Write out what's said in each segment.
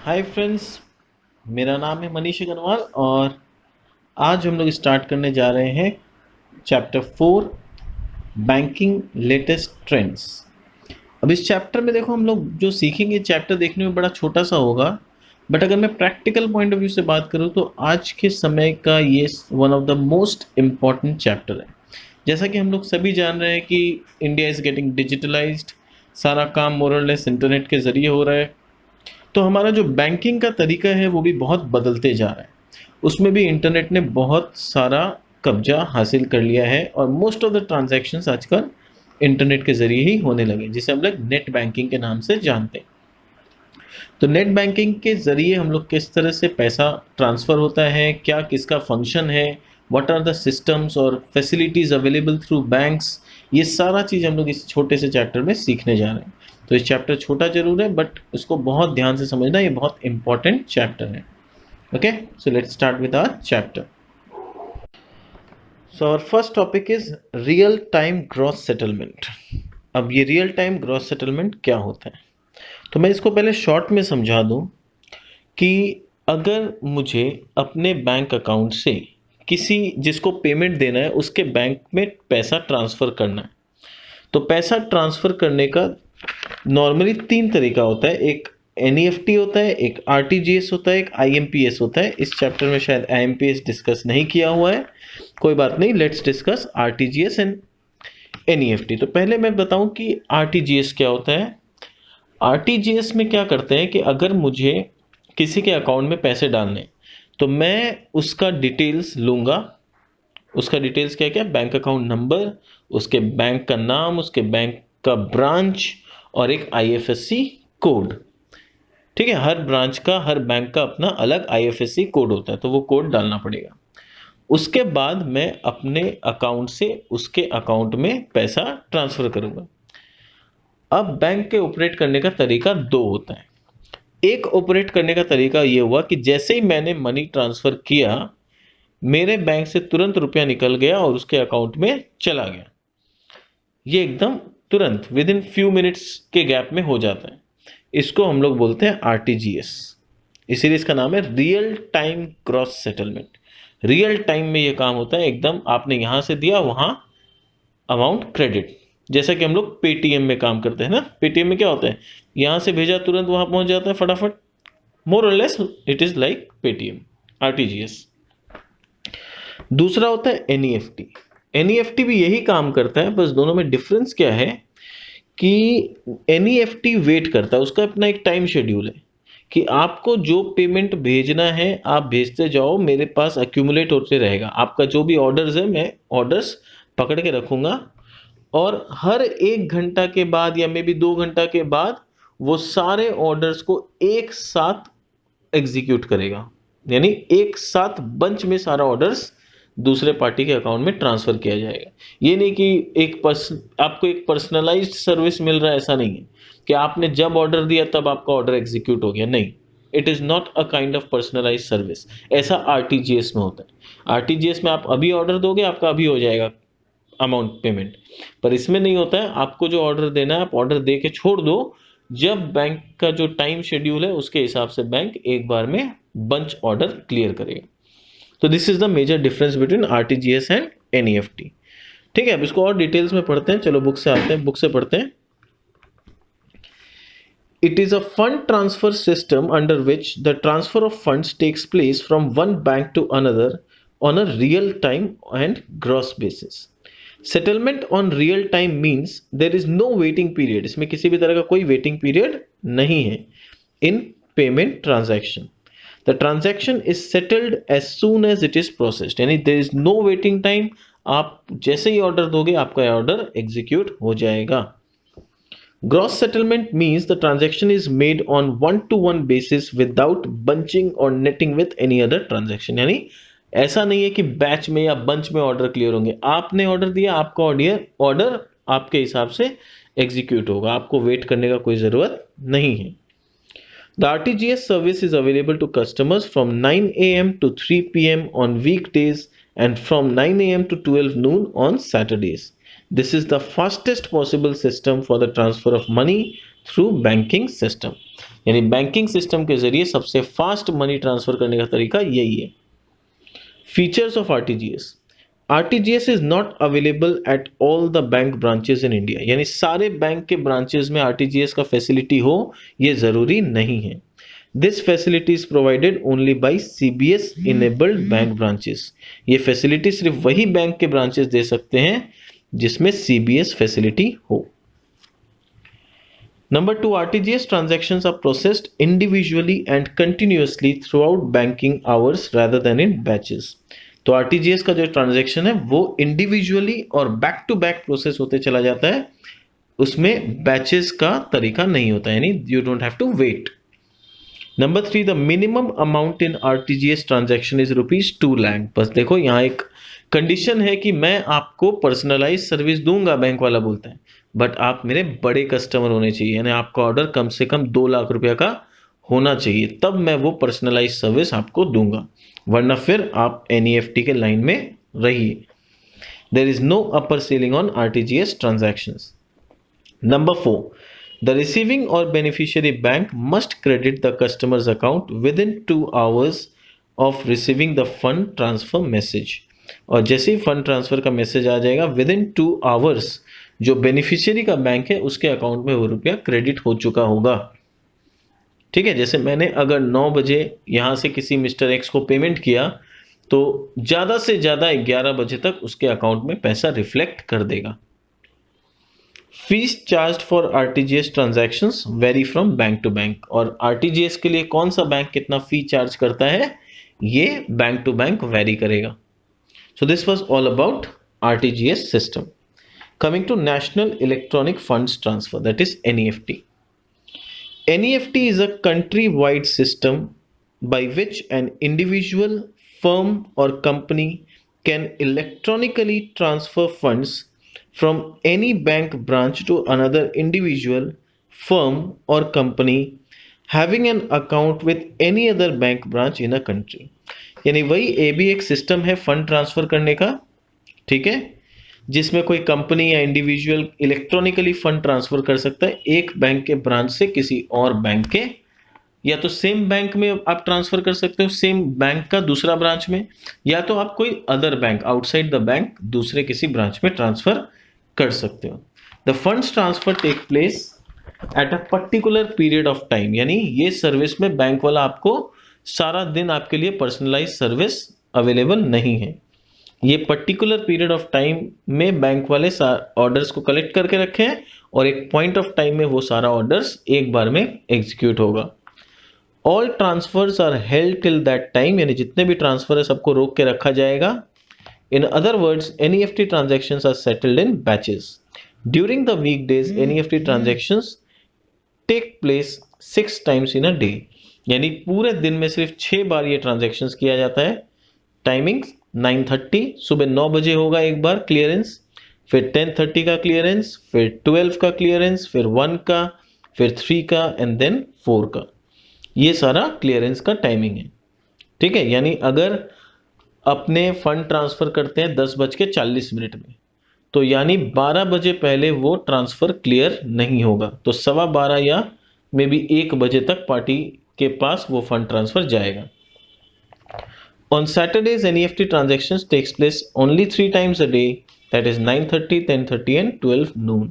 Hi friends. मेरा नाम है मनीष अग्रवाल और आज हम लोग स्टार्ट करने जा रहे हैं चैप्टर 4 बैंकिंग लेटेस्ट ट्रेंड्स। अब इस चैप्टर में देखो हम लोग जो सीखेंगे, चैप्टर देखने में बड़ा छोटा सा होगा, बट अगर मैं प्रैक्टिकल पॉइंट ऑफ व्यू से बात करूँ तो आज के समय का ये one of the most important chapter है। जैसा कि हम लोग सभी जान रहे हैं कि इंडिया इज़ गेटिंग डिजिटलाइज्ड, सारा काम मोर और लेस इंटरनेट के ज़रिए हो रहा है। तो हमारा जो बैंकिंग का तरीका है वो भी बहुत बदलते जा रहा है। उसमें भी इंटरनेट ने बहुत सारा कब्जा हासिल कर लिया है और मोस्ट ऑफ द ट्रांजैक्शंस आजकल इंटरनेट के ज़रिए ही होने लगे, जिसे हम लोग नेट बैंकिंग के नाम से जानते हैं। तो नेट बैंकिंग के ज़रिए हम लोग किस तरह से पैसा ट्रांसफ़र होता है, क्या किसका फंक्शन है, व्हाट आर द सिस्टम्स और फैसिलिटीज़ अवेलेबल थ्रू बैंक्स, ये सारा चीज़ हम लोग इस छोटे से चैप्टर में सीखने जा रहे हैं। तो इस चैप्टर छोटा ज़रूर है बट इसको बहुत ध्यान से समझना, ये बहुत इंपॉर्टेंट चैप्टर है। Okay, so let's start with our chapter. So our first topic is real time gross settlement. अब ये रियल टाइम ग्रॉस सेटलमेंट क्या होता है, तो मैं इसको पहले शॉर्ट में समझा दूं कि अगर मुझे अपने बैंक अकाउंट से किसी जिसको पेमेंट देना है उसके बैंक में पैसा ट्रांसफ़र करना है, तो पैसा ट्रांसफ़र करने का नॉर्मली 3 तरीका होता है। एक एनईएफटी होता है, एक आरटीजीएस होता है, एक आईएमपीएस होता है। इस चैप्टर में शायद आईएमपीएस डिस्कस नहीं किया हुआ है, कोई बात नहीं, let's discuss RTGS and NEFT. तो पहले मैं बताऊं कि आरटीजीएस क्या होता है। आरटीजीएस में क्या करते हैं कि अगर मुझे किसी के अकाउंट में पैसे डालने, तो मैं उसका डिटेल्स लूँगा। उसका डिटेल्स क्या क्या, बैंक अकाउंट नंबर, उसके बैंक का नाम, उसके बैंक का ब्रांच और एक आईएफएससी कोड। ठीक है, हर ब्रांच का, हर बैंक का अपना अलग आईएफएससी कोड होता है, तो वो कोड डालना पड़ेगा। उसके बाद मैं अपने अकाउंट से उसके अकाउंट में पैसा ट्रांसफ़र करूँगा। अब बैंक के ऑपरेट करने का तरीका 2 होता है। एक ऑपरेट करने का तरीका ये हुआ कि जैसे ही मैंने मनी ट्रांसफ़र किया, मेरे बैंक से तुरंत रुपया निकल गया और उसके अकाउंट में चला गया। ये एकदम तुरंत विद इन फ्यू मिनट्स के गैप में हो जाता है। इसको हम लोग बोलते हैं आरटीजीएस, इसीलिए इसका नाम है real time gross settlement. Real time में ये काम होता है, एकदम आपने यहाँ से दिया वहाँ अमाउंट क्रेडिट। जैसा कि हम लोग पेटीएम में काम करते हैं ना, पेटीएम में क्या होता है, यहाँ से भेजा तुरंत वहाँ पहुँच जाता है फटाफट। मोर और less it is like Paytm, RTGS. दूसरा होता है एनईएफटी। एनईएफटी भी यही काम करता है, बस दोनों में डिफरेंस क्या है कि एनईएफटी वेट करता है, उसका अपना एक टाइम शेड्यूल है कि आपको जो पेमेंट भेजना है आप भेजते जाओ, मेरे पास अक्यूमुलेट होते रहेगा। आपका जो भी ऑर्डर्स है मैं ऑर्डर्स पकड़ के रखूँगा और हर 1 घंटा के बाद या मे बी 2 घंटा के बाद वो सारे ऑर्डर्स को एक साथ एग्जीक्यूट करेगा। यानी एक साथ बंच में सारा ऑर्डर्स दूसरे पार्टी के अकाउंट में ट्रांसफ़र किया जाएगा। ये नहीं कि आपको एक पर्सनलाइज्ड सर्विस मिल रहा है, ऐसा नहीं है कि आपने जब ऑर्डर दिया तब आपका ऑर्डर एग्जीक्यूट हो गया, नहीं। It is not a kind of personalised service. ऐसा आरटीजीएस में होता है। आरटीजीएस में आप अभी ऑर्डर दोगे, आपका अभी हो जाएगा अमाउंट पेमेंट, पर इसमें नहीं होता है। आपको जो ऑर्डर देना है आप ऑर्डर दे के छोड़ दो, जब बैंक का जो टाइम शेड्यूल है उसके हिसाब से बैंक एक बार में बंच ऑर्डर क्लियर करेगा। तो this is the major difference between RTGS and NEFT. ठीक है, अब इसको और डिटेल्स में पढ़ते हैं। चलो बुक से आते हैं, बुक से पढ़ते हैं। It is a fund transfer system under which the transfer of funds takes place from one bank to another on a real time and gross basis. Settlement on real time means there is no waiting period. इसमें किसी भी तरह का कोई waiting period नहीं है in payment transaction. The transaction is settled as soon as it is processed, यानी there is no waiting time. आप जैसे ही ऑर्डर दोगे आपका ऑर्डर एग्जीक्यूट हो जाएगा। Gross settlement means the transaction is made on one to one basis without bunching और netting with any other transaction. यानी ऐसा नहीं है कि बैच में या बंच में ऑर्डर क्लियर होंगे। आपने ऑर्डर दिया, आपका ऑर्डर आपके हिसाब से एग्जीक्यूट होगा, आपको वेट करने का कोई ज़रूरत नहीं है। The RTGS service is available to customers from 9 AM to 3 PM on weekdays and from 9 AM to 12 noon on Saturdays. This is the fastest possible system for the transfer of money through banking system, यानी banking system के जरिए सबसे fast money transfer करने का तरीका यही है। Features of RTGS. RTGS is not available at all the bank branches in India, यानी सारे बैंक के ब्रांचेस में आरटीजीएस का फैसिलिटी हो ये जरूरी नहीं है। This facility is provided only by CBS enabled bank branches. ये फैसिलिटी सिर्फ वही बैंक के ब्रांचेस दे सकते हैं जिसमें सीबीएस फैसिलिटी हो। Number two, RTGS transactions are processed individually and continuously throughout banking hours rather than in batches. तो RTGS का जो ट्रांजैक्शन है वो इंडिविजुअली और बैक टू बैक प्रोसेस होते चला जाता है, उसमें बैचेस का तरीका नहीं होता, यानी you don't have to wait. Number three, the minimum amount in RTGS transaction is ₹2 lakh. बस देखो यहाँ एक कंडीशन है कि मैं आपको पर्सनलाइज सर्विस दूंगा, बैंक वाला बोलता है, बट आप मेरे बड़े कस्टमर होने चाहिए, यानी आपका ऑर्डर कम से कम 2 लाख रुपया का होना चाहिए, तब मैं वो पर्सनलाइज सर्विस आपको दूंगा, वरना फिर आप एनईएफटी के लाइन में रहिए। There is no upper ceiling on RTGS transactions. Number 4, the receiving or beneficiary bank must credit the customer's account within 2 hours of receiving the fund transfer message. और जैसे ही फंड ट्रांसफर का message आ जाएगा with in 2 hours जो beneficiary का bank है उसके account में वो रुपया क्रेडिट हो चुका होगा। ठीक है, जैसे मैंने अगर 9 बजे यहाँ से किसी मिस्टर एक्स को पेमेंट किया तो ज़्यादा से ज़्यादा 11 बजे तक उसके अकाउंट में पैसा रिफ्लेक्ट कर देगा। Fees charge for RTGS transactions vary from bank to bank, और आरटीजीएस के लिए कौन सा बैंक कितना फी चार्ज करता है ये बैंक टू बैंक वेरी करेगा। So this was all about RTGS system. Coming to national electronic funds transfer, that is NEFT. NEFT is a country wide system by which an individual, firm और company can electronically transfer funds from any bank branch to another individual, firm or company having an account with any other bank branch in a country। यानी वही ये भी एक system है fund transfer करने का, ठीक है, जिसमें कोई कंपनी या इंडिविजुअल इलेक्ट्रॉनिकली फंड ट्रांसफर कर सकता है एक बैंक के ब्रांच से किसी और बैंक के, या तो सेम बैंक में आप ट्रांसफर कर सकते हो सेम बैंक का दूसरा ब्रांच में, या तो आप कोई other bank outside the bank दूसरे किसी ब्रांच में ट्रांसफर कर सकते हो। The funds transfer take place at a particular period of time, यानी ये सर्विस में बैंक वाला आपको सारा दिन आपके लिए पर्सनलाइज सर्विस अवेलेबल नहीं है, ये पर्टिकुलर पीरियड ऑफ टाइम में बैंक वाले ऑर्डर्स को कलेक्ट करके रखे हैं और एक पॉइंट ऑफ टाइम में वो सारा ऑर्डर्स एक बार में एग्जीक्यूट होगा। All transfers are held till that time, यानी जितने भी ट्रांसफर है सबको रोक के रखा जाएगा। In other words, NEFT transactions are settled in batches. During the weekdays, NEFT transactions take place 6 times in a day. यानी पूरे दिन में सिर्फ 6 बार ये ट्रांजेक्शन्स किया जाता है। टाइमिंग 9:30, सुबह 9 बजे होगा एक बार क्लियरेंस, फिर 10:30 का क्लियरेंस, फिर 12 का क्लियरेंस, फिर 1 का, फिर 3 का एंड देन 4 का। ये सारा क्लियरेंस का टाइमिंग है, ठीक है। यानी अगर अपने फंड ट्रांसफर करते हैं 10:40 में, तो यानी 12 बजे पहले वो ट्रांसफर क्लियर नहीं होगा, तो 12:15 या मे बी 1 बजे तक पार्टी के पास वो फंड ट्रांसफर जाएगा। On Saturdays NEFT transactions takes place only 3 times a day, that is 9:30, 10:30 and 12 noon।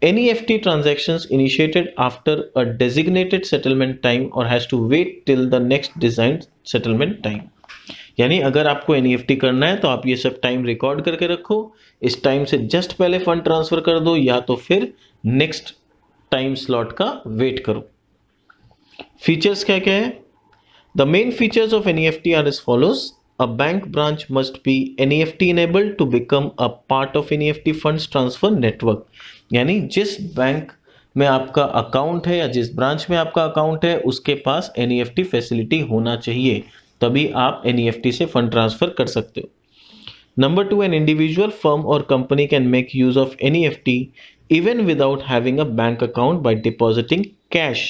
NEFT transactions initiated after a designated settlement time or has to wait till the next designed settlement time। यानी अगर आपको NEFT करना है तो आप ये सब time record करके रखो, इस टाइम से जस्ट पहले फंड ट्रांसफर कर दो या तो फिर नेक्स्ट टाइम स्लॉट का वेट करो। फीचर्स क्या क्या है? The main features of NEFT are as follows. A bank branch must be NEFT enabled to become a part of NEFT funds transfer network, यानी जिस बैंक में आपका अकाउंट है या जिस ब्रांच में आपका अकाउंट है उसके पास एनईएफटी फैसिलिटी होना चाहिए, तभी आप एनईएफटी से फंड ट्रांसफर कर सकते हो। नंबर 2, एन इंडिविजुअल फर्म और company can make use of NEFT even without having a bank account by depositing cash,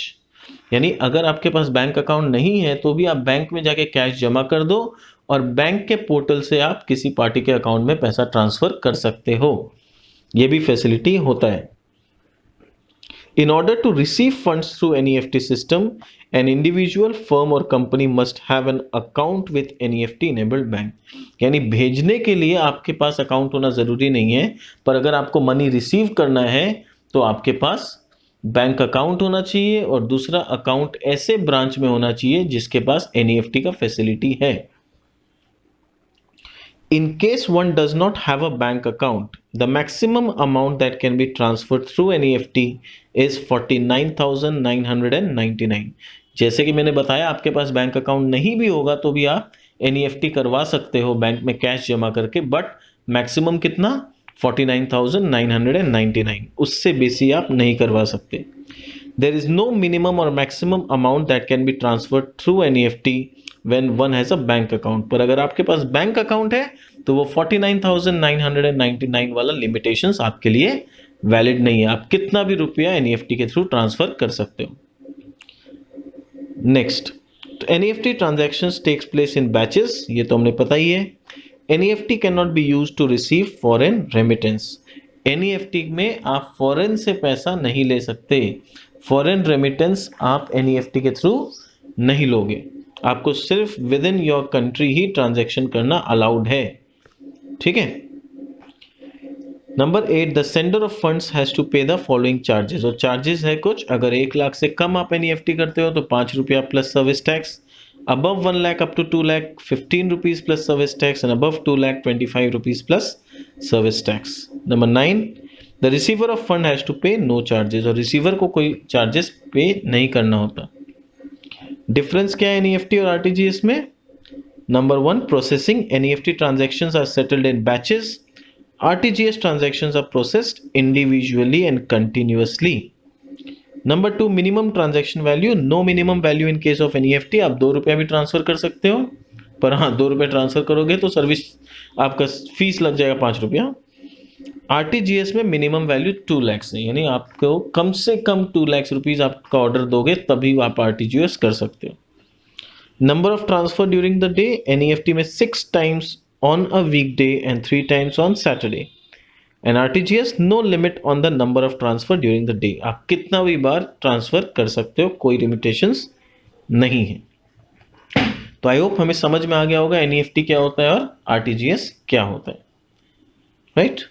यानी अगर आपके पास बैंक अकाउंट नहीं है तो भी आप बैंक में जाके कैश जमा कर दो और बैंक के पोर्टल से आप किसी पार्टी के अकाउंट में पैसा ट्रांसफर कर सकते हो, ये भी फैसिलिटी होता है। In order to receive funds through NEFT system, an individual, firm or company must have an account with NEFT enabled bank. यानी भेजने के लिए आपके पास अकाउंट होना जरूरी नहीं है, पर अगर आपको मनी रिसीव करना है तो आपके पास बैंक अकाउंट होना चाहिए और दूसरा अकाउंट ऐसे ब्रांच में होना चाहिए जिसके पास NEFT का फैसिलिटी है. In case one does not have a bank account, the maximum amount that can be transferred through NEFT is 49,999. जैसे कि मैंने बताया, आपके पास बैंक अकाउंट नहीं भी होगा तो भी आप NEFT करवा सकते हो बैंक में कैश जमा करके, बट मैक्सिमम कितना? 49,999. उससे बेसी आप नहीं करवा सकते. There is no minimum or maximum amount that can be transferred through NEFT when one has a bank account. पर अगर आपके पास बैंक अकाउंट है तो वो 49,999 वाला लिमिटेशंस आपके लिए वैलिड नहीं है. आप कितना भी रुपया NEFT के थ्रू ट्रांसफर कर सकते हो. Next, NEFT transactions takes place in batches. ये तो हमने पता ही है. NEFT can not be use to receive foreign remittance. NEFT में आप फॉरेन से पैसा नहीं ले सकते. फॉरेन रेमिटेंस आप NEFT के थ्रू नहीं लोगे. आपको सिर्फ विद इन योर कंट्री ही ट्रांजैक्शन करना अलाउड है. ठीक है. Number 8, the sender of funds has to pay the following charges. और चार्जेस है कुछ. अगर 1 लाख से कम आप NEFT करते हो तो 5 रुपया plus service tax. above 1 lakh up to 2 lakh 15 rupees plus service tax, and above 2 lakh 25 rupees plus service tax. Number 9, the receiver of fund has to pay no charges. और रिसीवर को कोई charges पे नहीं करना होता. Difference क्या है NEFT और RTGS में? Number 1, processing. NEFT transactions are settled in batches. RTGS transactions are processed individually and continuously. Number 2, minimum transaction value. No minimum value in case of NEFT. आप 2 रुपया भी ट्रांसफर कर सकते हो, पर हाँ 2 रुपये ट्रांसफर करोगे तो सर्विस आपका फीस लग जाएगा 5 रुपया. RTGS में मिनिमम वैल्यू 2 लाख है, यानी आपको कम से कम 2 लाख रुपीज आपका ऑर्डर दोगे तभी आप RTGS कर सकते हो. Number of transfer during the day. NEFT में 6 times on a weekday and 3 times on Saturday. And RTGS no limit on the number of transfer during the day. आप कितना भी बार ट्रांसफर कर सकते हो, कोई लिमिटेशंस नहीं है. तो आई होप हमें समझ में आ गया होगा NEFT क्या होता है और RTGS क्या होता है. Right.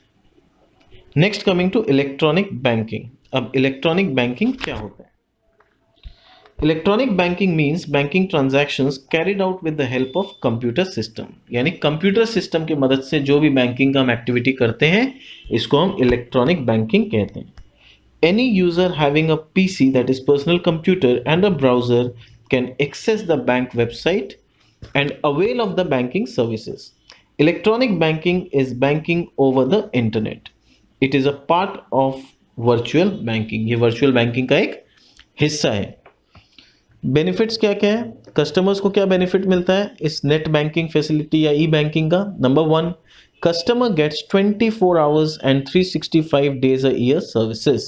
Next, coming to electronic banking. अब इलेक्ट्रॉनिक बैंकिंग क्या होता है? Electronic banking means banking transactions carried out with the help of computer system. यानी कंप्यूटर सिस्टम की मदद से जो भी बैंकिंग का हम एक्टिविटी करते हैं इसको हम इलेक्ट्रॉनिक बैंकिंग कहते हैं. Any user having a PC, that is personal computer, and a browser can access the bank website and avail of the banking services. Electronic banking is banking over the internet. It is a part of virtual banking. ये virtual banking का एक हिस्सा है. Benefits क्या क्या है? Customers को क्या बेनिफिट मिलता है इस नेट बैंकिंग फैसिलिटी या ई बैंकिंग का? Number 1, customer gets 24 hours and 365 days a year services.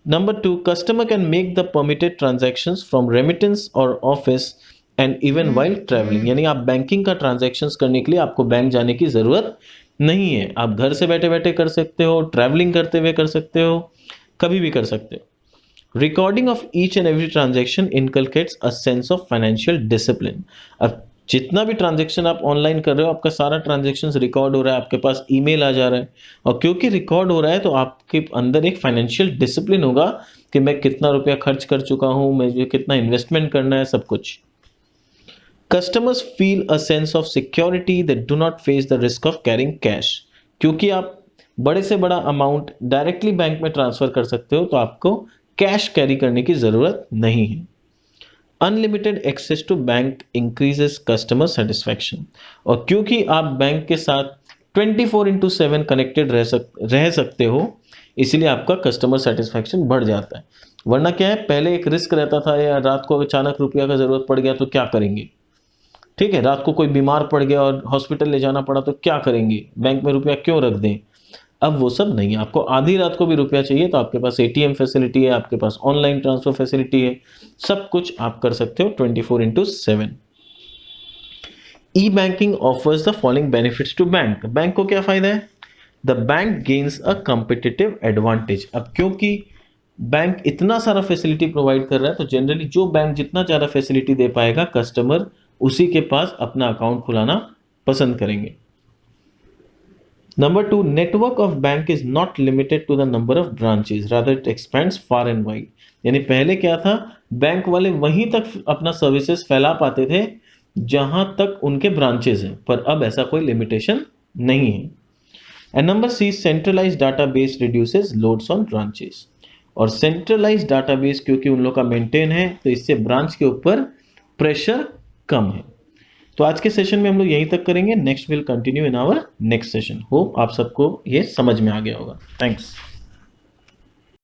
Number 2, customer can make the permitted transactions from remittance और office and even while travelling. यानी आप बैंकिंग का ट्रांजैक्शंस करने के लिए आपको बैंक जाने की जरूरत नहीं है. आप घर से बैठे बैठे कर सकते हो, ट्रैवलिंग करते हुए कर सकते हो, कभी भी कर सकते हो. Recording of each and every transaction inculcates a sense of financial discipline. अब जितना भी ट्रांजैक्शन आप ऑनलाइन कर रहे हो आपका सारा ट्रांजैक्शंस रिकॉर्ड हो रहा है, आपके पास ईमेल आ जा रहा है, और क्योंकि रिकॉर्ड हो रहा है तो आपके अंदर एक फाइनेंशियल डिसिप्लिन होगा कि मैं कितना रुपया खर्च कर चुका हूँ, मुझे कितना इन्वेस्टमेंट करना है, सब कुछ. Customers feel a sense of security. They do not face the risk of carrying cash. क्योंकि आप बड़े से बड़ा अमाउंट डायरेक्टली बैंक में ट्रांसफर कर सकते हो तो आपको कैश कैरी करने की जरूरत नहीं है. Unlimited access to bank increases customer satisfaction. और क्योंकि आप बैंक के साथ 24/7 कनेक्टेड रह सकते हो इसलिए आपका कस्टमर सेटिस्फैक्शन बढ़ जाता है. वरना क्या है, पहले एक रिस्क रहता था या रात को अचानक रुपया का जरूरत पड़ गया तो क्या करेंगे. ठीक है, रात को कोई बीमार पड़ गया और हॉस्पिटल ले जाना पड़ा तो क्या करेंगे, बैंक में रुपया क्यों रख दें. अब वो सब नहीं है. आपको आधी रात को भी रुपया चाहिए तो आपके पास ATM फैसिलिटी है, आपके पास ऑनलाइन ट्रांसफर फैसिलिटी है, सब कुछ आप कर सकते हो 24/7. E banking offers the following benefits to bank. Bank को क्या फायदा है? The bank gains a competitive advantage. अब क्योंकि बैंक इतना सारा फैसिलिटी प्रोवाइड कर रहा है, तो जनरली जो बैंक जितना ज़्यादा फैसिलिटी दे पाएगा, कस्टमर उसी के पास अपना अकाउंट खुलाना पसंद करेंगे। Number 2, network of bank is not limited to the number of branches, rather it expands far and wide. यानी पहले क्या था, बैंक वाले वहीं तक अपना सर्विसेज फैला पाते थे जहां तक उनके ब्रांचेस हैं, पर अब ऐसा कोई लिमिटेशन नहीं है। And number C, centralize database reduces loads on branches. और सेंट्रलाइज डाटाबेस क्योंकि उन लोग का मेंटेन है, तो इससे ब्रांच के ऊपर प्रेशर कम है। तो आज के सेशन में हम लोग यहीं तक करेंगे। Next will continue in our next session. Hope आप सबको ये समझ में आ गया होगा। थैंक्स।